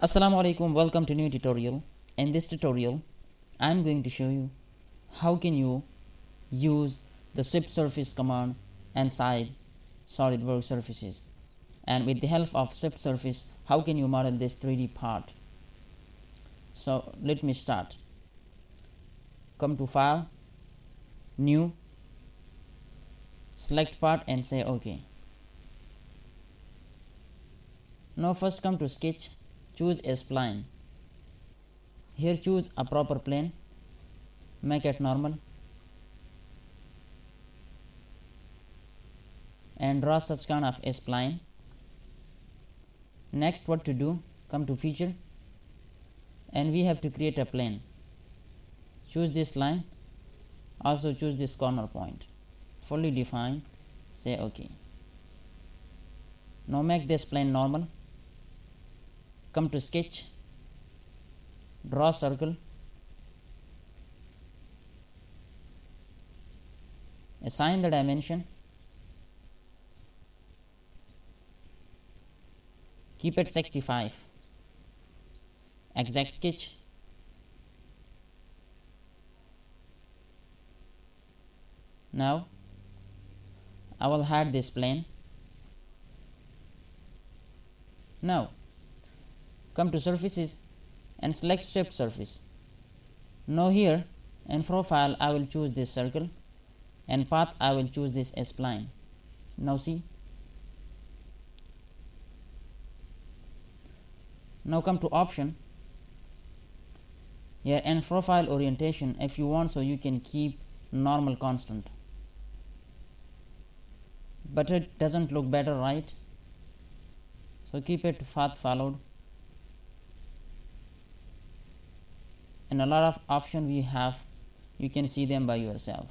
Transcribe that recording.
Assalamu alaikum, welcome to new tutorial. In this tutorial I am going to show you how can you use the sweep surface command inside SolidWorks surfaces, and with the help of sweep surface how can you model this 3D part. So let me start. Come to file, new, select part and say OK. Now first come to sketch, choose a spline. Here choose a proper plane, make it normal and draw such kind of a spline. Next what to do, come to feature and we have to create a plane. Choose this line, also choose this corner point, fully define, say OK. Now make this plane normal, come to sketch, draw circle, assign the dimension, keep it 65, exact sketch, now I will hide this plane. Now come to surfaces and select sweep surface. Now here in profile I will choose this circle and path I will choose this spline. Now see. Now come to option. Here in profile orientation, if you want so you can keep normal constant, but it doesn't look better, right? So keep it path followed. And a lot of options we have, you can see them by yourself.